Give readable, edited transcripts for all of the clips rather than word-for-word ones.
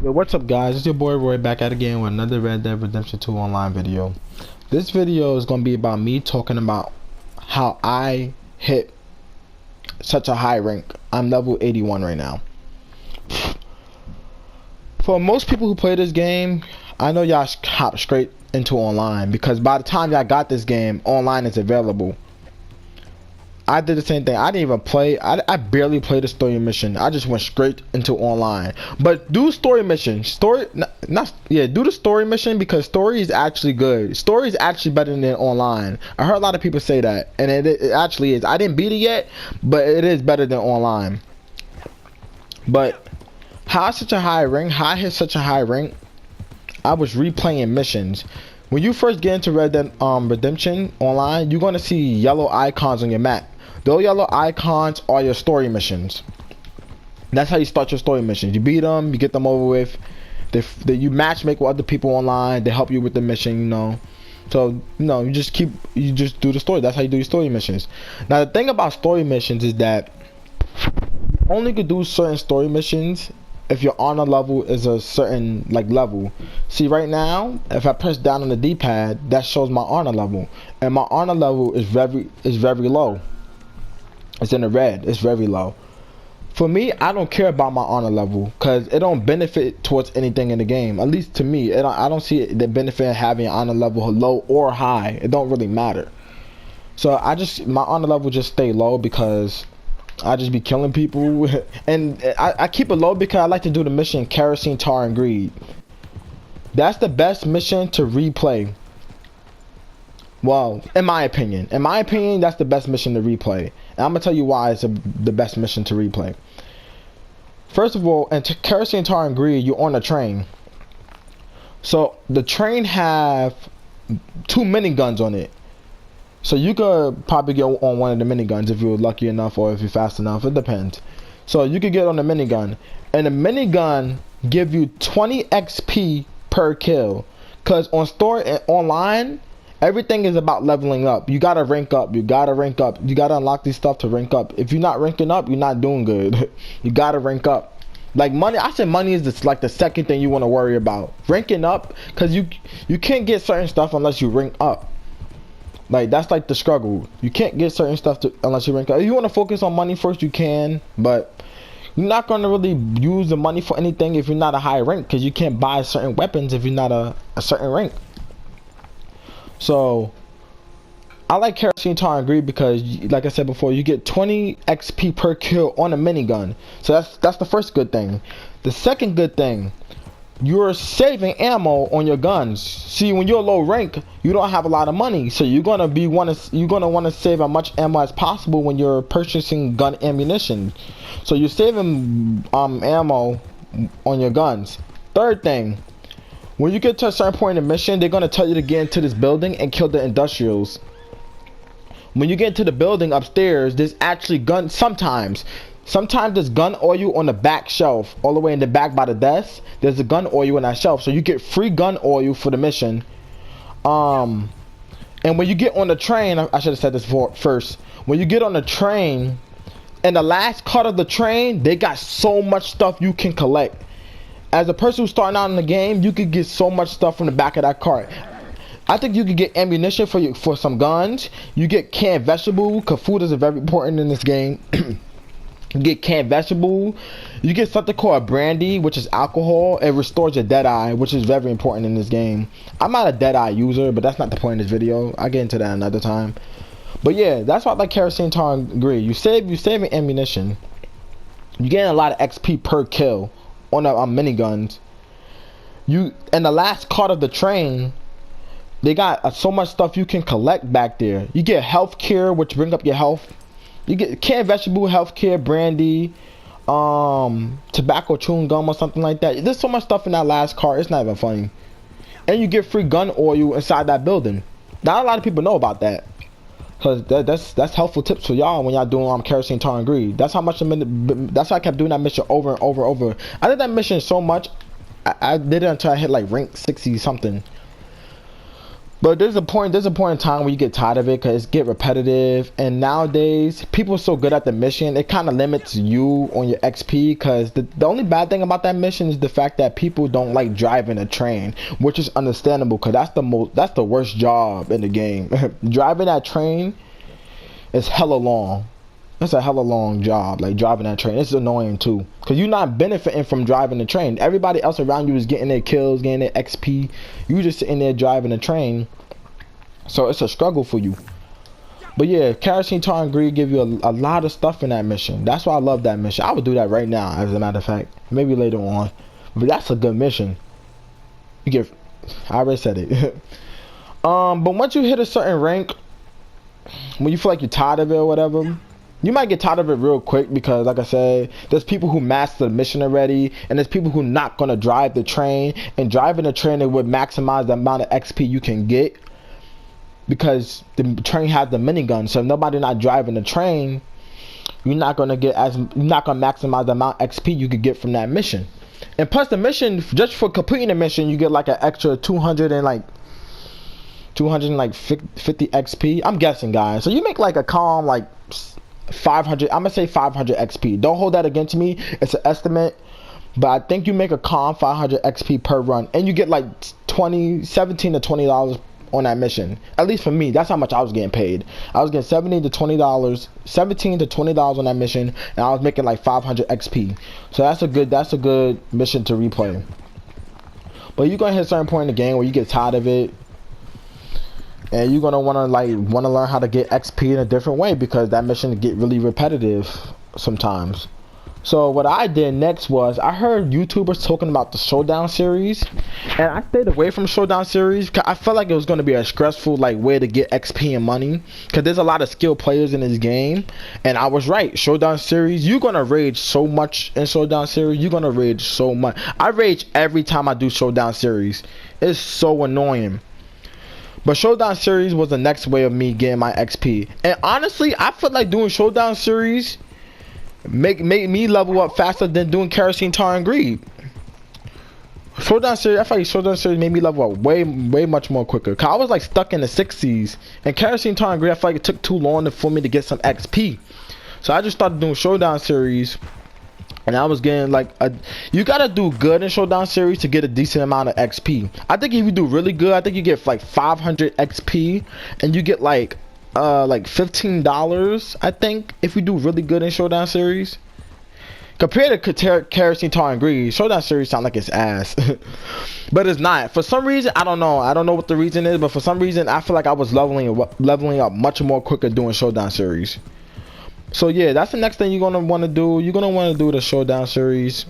Yo, what's up guys, it's your boy Roy back at again with another Red Dead Redemption 2 online video. This video is going to be about me talking about how I hit such a high rank. I'm level 81 right now. For most people who play this game, I know y'all hop straight into online because by the time y'all got this game, online is available. I did the same thing. I didn't even play. I barely played the story mission. I just went straight into online. But do story mission. Do the story mission because story is actually good. Story is actually better than online. I heard a lot of people say that, and it actually is. I didn't beat it yet, but it is better than online. But how such a high rank? How I hit such a high rank? I was replaying missions. When you first get into Red Dead Redemption online, you're gonna see yellow icons on your map. Those yellow icons are your story missions. That's how you start your story missions. You beat them, you get them over with. You matchmake with other people online. They help you with the mission, you know. So you just do the story. That's how you do your story missions. Now the thing about story missions is that you only could do certain story missions if your honor level is a certain level. See right now, if I press down on the D-pad, that shows my honor level, and my honor level is very low. It's in the red. It's very low. For me, I don't care about my honor level because it don't benefit towards anything in the game. At least to me, I don't see the benefit of having honor level low or high. It don't really matter. So my honor level just stay low because I just be killing people, and I keep it low because I like to do the mission kerosene, tar, and greed. That's the best mission to replay. Well, in my opinion, that's the best mission to replay. And I'm gonna tell you why it's the best mission to replay. First of all, in kerosene, tar, and greed, you're on a train. So the train have 2 miniguns on it. So you could probably get on one of the miniguns if you're lucky enough or if you're fast enough. It depends. So you could get on the minigun, and the minigun give you 20 XP per kill. Cause on story and online, everything is about leveling up. You gotta rank up. You gotta unlock these stuff to rank up. If you're not ranking up, you're not doing good. You gotta rank up. Like money, I said money is the second thing you want to worry about. Ranking up, cause you can't get certain stuff unless you rank up. Like that's like the struggle. You can't get certain stuff unless you rank up. If you want to focus on money first, you can, but you're not gonna really use the money for anything if you're not a high rank, cause you can't buy certain weapons if you're not a certain rank. So I like kerosene, tar, and greed because, like I said before, you get 20 XP per kill on a minigun. So that's the first good thing. The second good thing, you're saving ammo on your guns. See, when you're low rank, you don't have a lot of money, so you're gonna want to save as much ammo as possible when you're purchasing gun ammunition. So you're saving ammo on your guns. Third thing, when you get to a certain point in the mission, they're gonna tell you to get into this building and kill the industrials. When you get into the building upstairs, there's actually guns. Sometimes there's gun oil on the back shelf, all the way in the back by the desk. There's a gun oil on that shelf, so you get free gun oil for the mission. And when you get on the train, I should have said this first. When you get on the train, in the last cut of the train, they got so much stuff you can collect. As a person who's starting out in the game, you could get so much stuff from the back of that cart. I think you could get ammunition for some guns. You get canned vegetable, because food is very important in this game. You get canned vegetable. You get something called brandy, which is alcohol. It restores your dead eye, which is very important in this game. I'm not a dead eye user, but that's not the point of this video. I'll get into that another time. But yeah, that's why I like kerosene, tar, and greed. You saving ammunition. You're getting a lot of XP per kill on the miniguns. In the last cart of the train, they got so much stuff you can collect back there. You get health care, which bring up your health. You get canned vegetable, health care, brandy, tobacco chewing gum or something like that. There's so much stuff in that last cart, it's not even funny. And you get free gun oil inside that building. Not a lot of people know about that, cause that's helpful tips for y'all when y'all doing kerosene, tar, and greed. That's how much that's why I kept doing that mission over and over. I did that mission so much, I did it until I hit like rank 60 something. But there's a point in time where you get tired of it because it get repetitive, and nowadays people are so good at the mission it kind of limits you on your XP, because the only bad thing about that mission is the fact that people don't like driving a train, which is understandable because that's the worst job in the game. Driving that train is hella long. It's a hella long job, like driving that train. It's annoying too, because you're not benefiting from driving the train. Everybody else around you is getting their kills, getting their XP. You just sitting there driving the train, so it's a struggle for you. But yeah, kerosene tar and greed give you a lot of stuff in that mission. That's why I love that mission. I would do that right now, as a matter of fact. Maybe later on, but that's a good mission. You get, I already said it. But once you hit a certain rank, when you feel like you're tired of it or whatever, you might get tired of it real quick, because like I said, there's people who master the mission already, and there's people who not gonna drive the train, and driving the train it would maximize the amount of XP you can get, because the train has the minigun. So if nobody not driving the train, you're not gonna maximize the amount of XP you could get from that mission. And plus the mission, just for completing the mission, you get like an extra 250 XP. I'm guessing, guys. So you make like a calm like 500. I'm gonna say 500 XP. Don't hold that against me. It's an estimate, but I think you make a calm 500 XP per run, and you get like $17 to $20 on that mission. At least for me, that's how much I was getting paid. I was getting $17 to $20 on that mission, and I was making like 500 XP. So that's a good mission to replay. But you're gonna hit a certain point in the game where you get tired of it, and you're gonna wanna learn how to get XP in a different way, because that mission get really repetitive sometimes. So what I did next was, I heard YouTubers talking about the Showdown series, and I stayed away from Showdown series because I felt like it was gonna be a stressful like way to get XP and money, because there's a lot of skilled players in this game. And I was right. Showdown series, you're gonna rage so much in Showdown series. You're gonna rage so much. I rage every time I do Showdown series. It's so annoying. But Showdown series was the next way of me getting my XP. And honestly, I feel like doing Showdown series make me level up faster than doing kerosene tar and greed. Showdown series, I feel like Showdown series made me level up way much more quicker. Cause I was like stuck in the 60s, and kerosene tar and greed, I feel like it took too long for me to get some XP. So I just started doing Showdown series, and I was getting like you gotta do good in Showdown series to get a decent amount of XP. I think if you do really good, I think you get like 500 XP, and you get like $15, I think, if you do really good in Showdown series. Compared to kerosene tar and greed, Showdown series sound like it's ass. But it's not. For some reason, I don't know what the reason is, but for some reason I feel like I was leveling up much more quicker doing Showdown series. So yeah, that's the next thing you're gonna want to do. You're gonna want to do the Showdown series.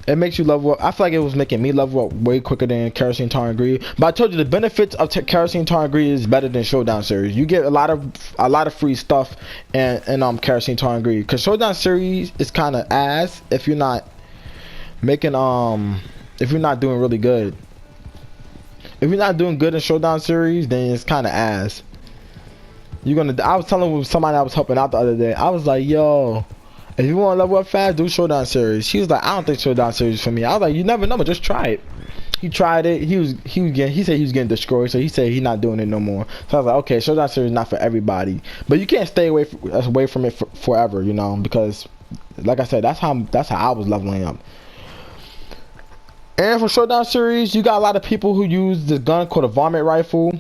It makes you level up. I feel like it was making me level up way quicker than kerosene tar and greed. But I told you the benefits of kerosene tar and greed is better than Showdown series. You get a lot of free stuff in kerosene tar and greed. Cause Showdown series is kind of ass if you're not making if you're not doing really good. If you're not doing good in Showdown series, then it's kind of ass. I was telling somebody I was helping out the other day. I was like, yo, if you want to level up fast, do Showdown series. She was like, I don't think Showdown series is for me. I was like, you never know, but just try it. He tried it. He said he was getting destroyed, so he said he's not doing it no more. So I was like, okay, Showdown series is not for everybody, but you can't stay away from it forever, you know, because like I said, that's how I was leveling up. And for Showdown series, you got a lot of people who use this gun called a varmint rifle.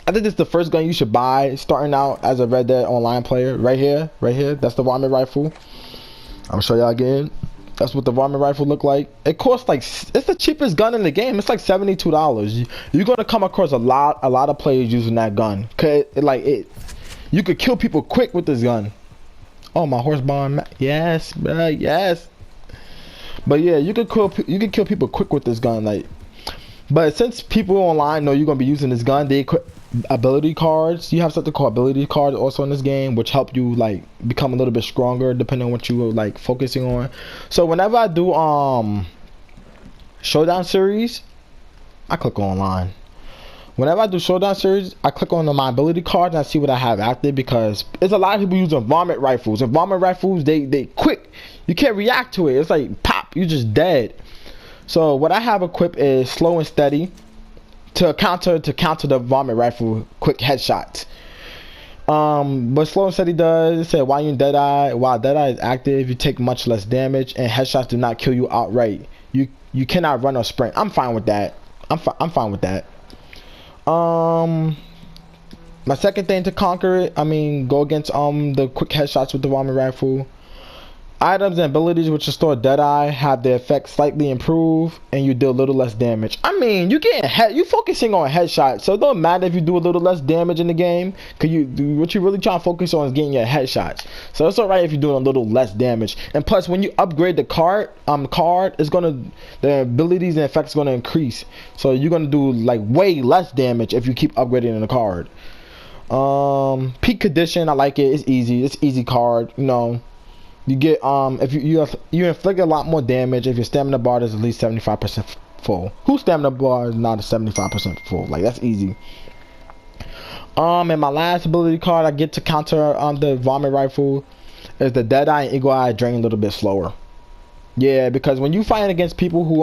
I think this is the first gun you should buy starting out as a Red Dead Online player. Right here. That's the varmint rifle. I'm gonna show y'all again. That's what the varmint rifle look like. It costs like, it's the cheapest gun in the game. It's like $72. You're gonna come across a lot of players using that gun. Cause you could kill people quick with this gun. Oh, my horse barn. Yes, bruh, yes. But yeah, you could kill people quick with this gun. Like, but since people online know you're gonna be using this gun, they equip ability cards. You have something called ability cards also in this game, which help you like become a little bit stronger depending on what you are like focusing on. So whenever I do Showdown series, I click online. Whenever I do Showdown series, I click on my ability cards and I see what I have active, because there's a lot of people using varmint rifles, and varmint rifles they quick. You can't react to it. It's like pop, you're just dead. So what I have equipped is slow and steady. to counter the vomit rifle quick headshots. But slow and steady does. It said while Deadeye is active, you take much less damage, and headshots do not kill you outright. You cannot run or sprint. I'm fine with that. I'm fine with that. My second thing to conquer it, go against the quick headshots with the vomit rifle. Items and abilities which restore Deadeye have their effects slightly improved, and you deal a little less damage. You focusing on headshots, so it don't matter if you do a little less damage in the game, cause what you really trying to focus on is getting your headshots. So it's alright if you're doing a little less damage. And plus, when you upgrade the card, the abilities and effects gonna increase. So you're gonna do like way less damage if you keep upgrading the card. Peak condition, I like it. It's easy. It's easy card. You get if you inflict a lot more damage if your stamina bar is at least 75% full. Whose stamina bar is not a 75% full? Like, that's easy. And my last ability card I get to counter the vomit rifle is the Deadeye and Eagle Eye drain a little bit slower. Yeah, because when you fighting against people who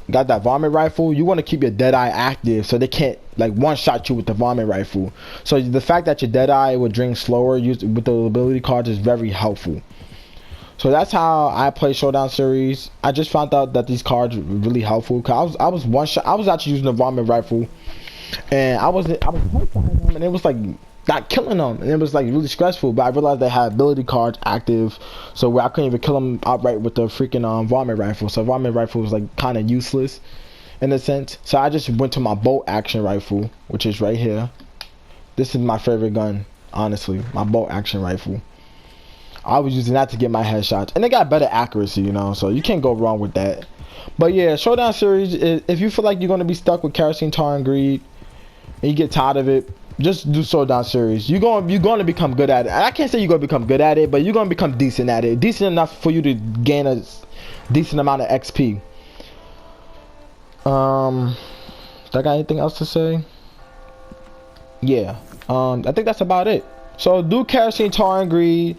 got that vomit rifle, you want to keep your Deadeye active so they can't like one shot you with the vomit rifle. So the fact that your Deadeye will drain slower with the ability cards is very helpful. So that's how I play Showdown series. I just found out that these cards were really helpful, cause I was actually using the vomit rifle, and I was and it was like not killing them, and it was like really stressful. But I realized they had ability cards active, so where I couldn't even kill them outright with the freaking vomit rifle. So vomit rifle was like kind of useless in a sense. So I just went to my bolt action rifle, which is right here. This is my favorite gun, honestly, my bolt action rifle. I was using that to get my headshots, and it got better accuracy, so you can't go wrong with that. But yeah, Showdown series, if you feel like you're going to be stuck with kerosene, tar, and greed, and you get tired of it, just do Showdown series. You're going to become good at it. I can't say you're going to become good at it, but you're going to become decent at it. Decent enough for you to gain a decent amount of XP. Do I got anything else to say? Yeah. I think that's about it. So do kerosene, tar, and greed.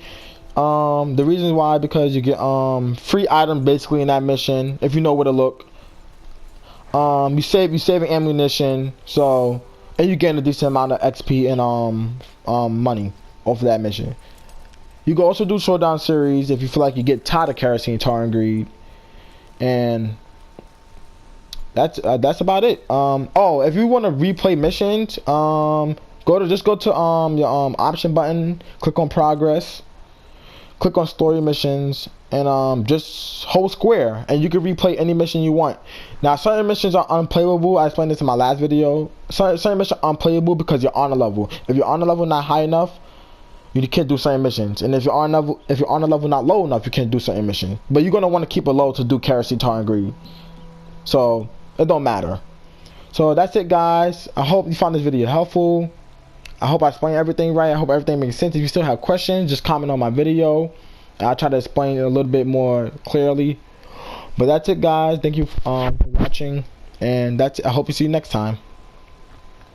The reason why, because you get free items basically in that mission if you know where to look. You saving ammunition, so, and you gain a decent amount of XP and money off of that mission. You can also do Showdown series if you feel like you get tired of kerosene, tar, and greed, and that's about it. Oh, if you want to replay missions, go to your option button, click on progress. Click on story missions, and just hold square, and you can replay any mission you want. Now, certain missions are unplayable. I explained this in my last video. Certain missions are unplayable because you're on a level. If you're on a level not high enough, you can't do certain missions. And if you're on a level not low enough, you can't do certain missions. But you're gonna want to keep it low to do kerosene, tar, and greed. So it don't matter. So that's it, guys. I hope you found this video helpful. I hope I explained everything right. I hope everything makes sense. If you still have questions, just comment on my video. I'll try to explain it a little bit more clearly. But that's it, guys. Thank you for watching. And that's it. I hope you see you next time.